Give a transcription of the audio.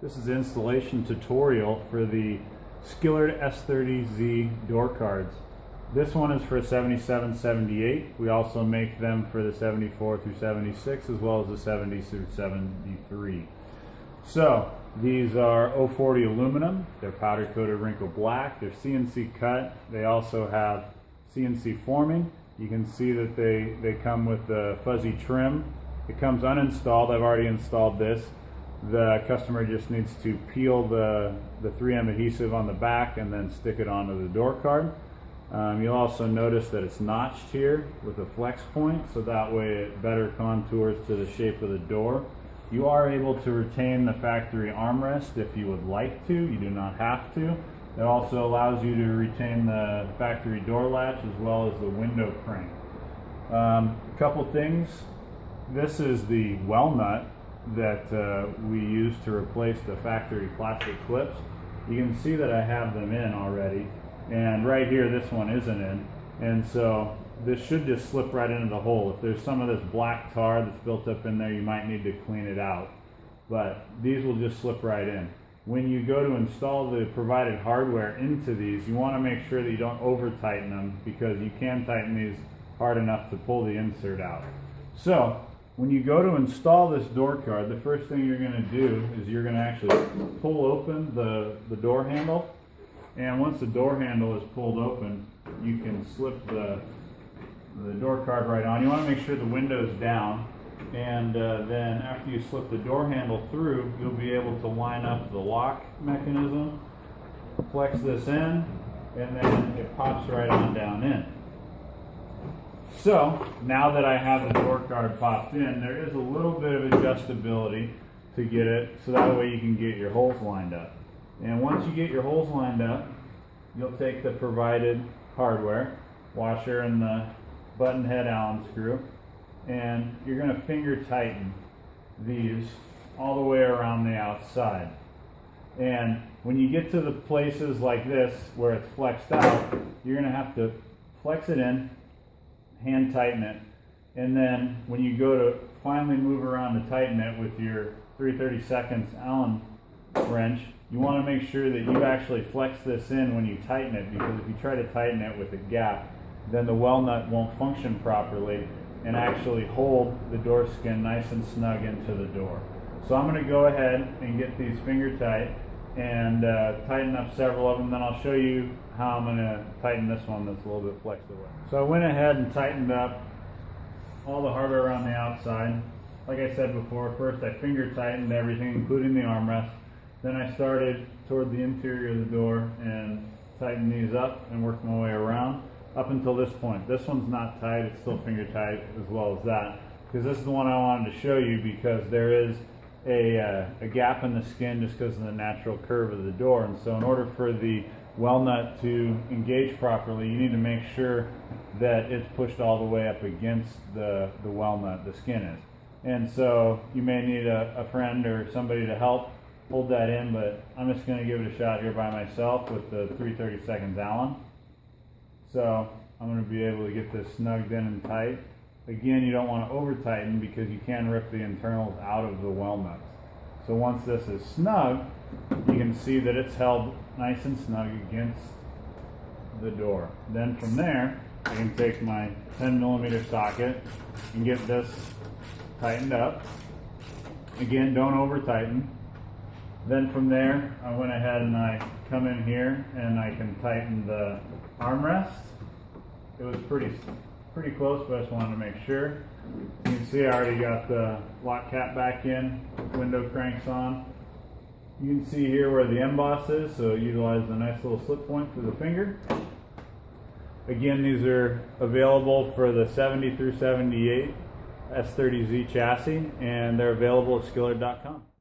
This is the installation tutorial for the Skillard S30Z door cards. This one is for 77, 78. We also make them for the 74 through 76 as well as the 70 through 73. So these are 040 aluminum. They're powder coated wrinkle black. They're CNC cut. They also have CNC forming. You can see that they come with the fuzzy trim. It comes uninstalled. I've already installed this. The customer just needs to peel the 3M adhesive on the back and then stick it onto the door card. You'll also notice that it's notched here with a flex point, so that way it better contours to the shape of the door. You are able to retain the factory armrest if you would like to. You do not have to. It also allows you to retain the factory door latch as well as the window crank. A couple things. This is the well nut that we use to replace the factory plastic clips. You can see that I have them in already, and right here this one isn't in, and so this should just slip right into the hole. If there's some of this black tar that's built up in there, you might need to clean it out, but these will just slip right in. When you go to install the provided hardware into these, you want to make sure that you don't over tighten them, because you can tighten these hard enough to pull the insert out. So when you go to install this door card, the first thing you're going to do is you're going to actually pull open the door handle, and once the door handle is pulled open, you can slip the door card right on. You want to make sure the window's down, and then after you slip the door handle through, you'll be able to line up the lock mechanism, flex this in, and then it pops right on down in. So now that I have the door card popped in, there is a little bit of adjustability to get it so that way you can get your holes lined up. And once you get your holes lined up, you'll take the provided hardware, washer and the button head Allen screw, and you're going to finger tighten these all the way around the outside. And when you get to the places like this where it's flexed out, you're going to have to flex it in, hand tighten it, and then when you go to finally move around to tighten it with your 3/32 Allen wrench, you want to make sure that you actually flex this in when you tighten it, because if you try to tighten it with a gap, then the well nut won't function properly and actually hold the door skin nice and snug into the door. So I'm going to go ahead and get these finger tight and tighten up several of them, then I'll show you how I'm going to tighten this one that's a little bit flexed away. So I went ahead and tightened up all the hardware around the outside. Like I said before, first I finger tightened everything, including the armrest. Then I started toward the interior of the door and tightened these up and worked my way around up until this point. This one's not tight, it's still finger tight as well as that, because this is the one I wanted to show you, because there is a gap in the skin just because of the natural curve of the door. And so in order for the well nut to engage properly, you need to make sure that it's pushed all the way up against the well nut, the skin is. And so you may need a friend or somebody to help hold that in, but I'm just going to give it a shot here by myself with the 3/32 Allen. So I'm going to be able to get this snugged in and tight. Again, you don't want to over tighten because you can rip the internals out of the well nuts. So once this is snug, you can see that it's held nice and snug against the door. Then from there, I can take my 10mm socket and get this tightened up. Again, don't over tighten. Then from there, I went ahead and I come in here and I can tighten the armrest. It was pretty close, but I just wanted to make sure. You can see I already got the lock cap back in, window cranks on. You can see here where the emboss is, so utilize the nice little slip point for the finger. Again, these are available for the 70 through 78 S30Z chassis, and they're available at Skillard.com.